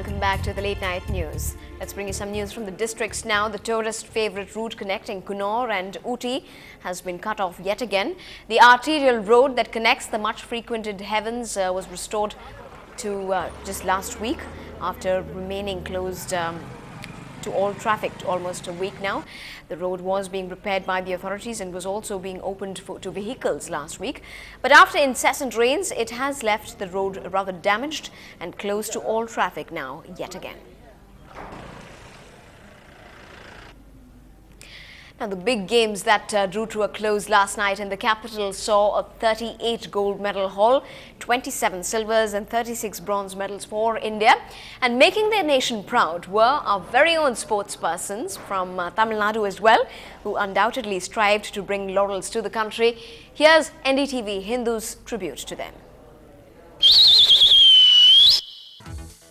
welcome back to the late night news. Let's bring you some news from the districts now. The tourist favourite route connecting Coonoor and Ooty has been cut off yet again. The arterial road that connects the much frequented heavens was restored to just last week after remaining closed to all traffic almost a week now. The road was being repaired by the authorities and was also being opened to vehicles last week. But after incessant rains, it has left the road rather damaged and closed to all traffic now yet again. Now, the big games that drew to a close last night in the capital saw a 38 gold medal haul, 27 silvers and 36 bronze medals for India. And making their nation proud were our very own sportspersons from Tamil Nadu as well, who undoubtedly strived to bring laurels to the country. Here's NDTV Hindu's tribute to them.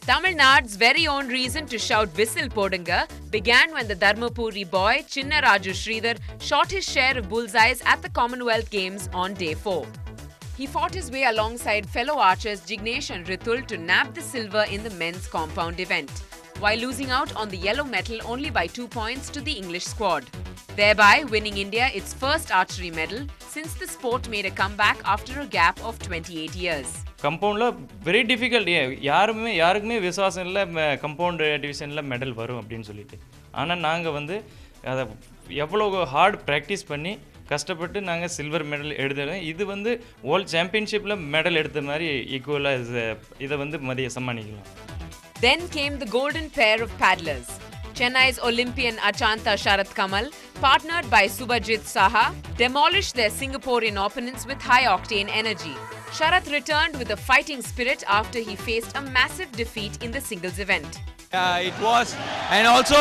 Tamil Nadu's very own reason to shout Whistle Podunga began when the Dharmapuri boy Chinna Raju Sridhar shot his share of bullseyes at the Commonwealth Games on day 4. He fought his way alongside fellow archers Jignesh and Ritul to nab the silver in the men's compound event, while losing out on the yellow medal only by 2 points to the English squad, thereby winning India its first archery medal since the sport made a comeback after a gap of 28 years. Compound very difficult. யாருக்குமே விசுவாசம் இல்ல compound divisionல medal வரும் அப்படினு சொல்லிட்டு. ஆனா நாங்க வந்து அத எவ்வளவு ஹார்ட் பிராக்டீஸ் பண்ணி கஷ்டப்பட்டு நாங்க சில்வர் மெடல் எடுத்தோம். இது வந்து வேர்ல்ட் சாம்பியன்ஷிப்ல மெடல் எடுத்த மாதிரி ஈக்குவலா இத வந்து மதிய சம்மானிக்கலாம். Then came the golden pair of paddlers. Chennai's Olympian Achanta Sharath Kamal, partnered by Subhajit Saha, demolished their Singaporean opponents with high-octane energy. Sharath returned with a fighting spirit after he faced a massive defeat in the singles event. It was, and also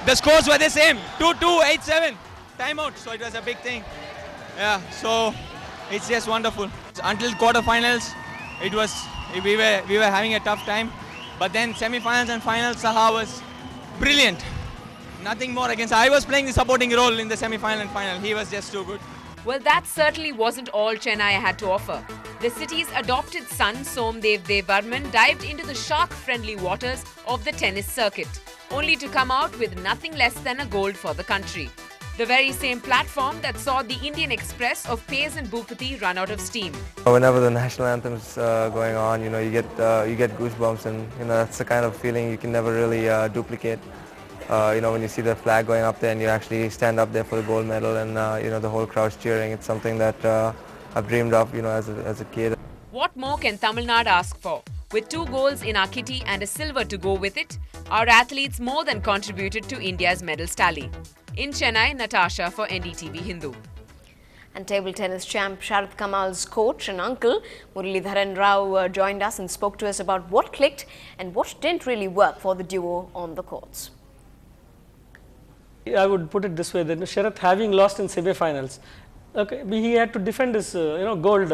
the scores were the same, 2-2, 8-7, timeout, so it was a big thing. Yeah, so it's just wonderful. Until quarterfinals, we were having a tough time, but then semi-finals and finals, Saha was brilliant. Nothing more against. I was playing the supporting role in the semi-final and final. He was just too good. Well, that certainly wasn't all Chennai had to offer. The city's adopted son, Somdev Devarman, dived into the shark-friendly waters of the tennis circuit, only to come out with nothing less than a gold for the country. The very same platform that saw the Indian Express of Pace and Bhupathi run out of steam. Whenever the national anthem's going on, you get goosebumps, and that's the kind of feeling you can never really duplicate. When you see the flag going up there and you actually stand up there for the gold medal, and the whole crowd's cheering. It's something that I've dreamed of, as a kid. What more can Tamil Nadu ask for? With 2 golds in our kitty and a silver to go with it, our athletes more than contributed to India's medals tally. In Chennai, Natasha for NDTV Hindu. And table tennis champ Sharath Kamal's coach and uncle Muralidharan Rao joined us and spoke to us about what clicked and what didn't really work for the duo on the courts. I would put it this way, that Sharath, having lost in semi-finals, okay, he had to defend his gold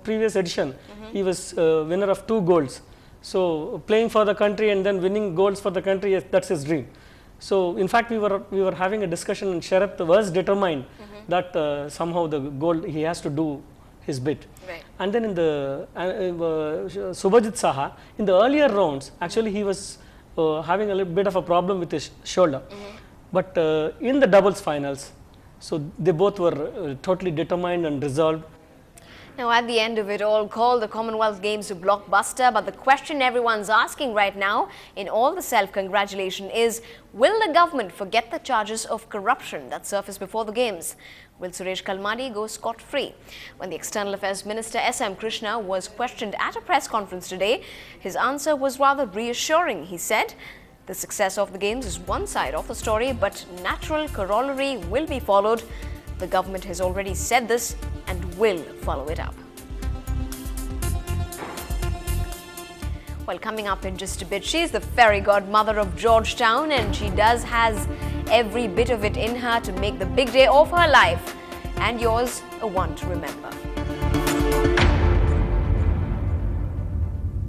previous edition. He was winner of 2 golds. So playing for the country and then winning golds for the country, that's his dream. So in fact, we were having a discussion, and Sharath was determined that somehow the gold, he has to do his bit. Right. And then in the Subhajit Saha, in the earlier rounds, actually he was having a little bit of a problem with his shoulder. But in the doubles finals, so they both were totally determined and resolved. Now, at the end of it all, call the Commonwealth Games a blockbuster, but the question everyone's asking right now in all the self-congratulation is, will the government forget the charges of corruption that surfaced before the Games? Will Suresh Kalmadi go scot-free? When the External Affairs Minister S.M. Krishna was questioned at a press conference today, his answer was rather reassuring. He said, the success of the Games is one side of the story, but natural corollary will be followed. The government has already said this and will follow it up. Well, coming up in just a bit, she's the fairy godmother of Georgetown, and she has every bit of it in her to make the big day of her life and yours a one to remember.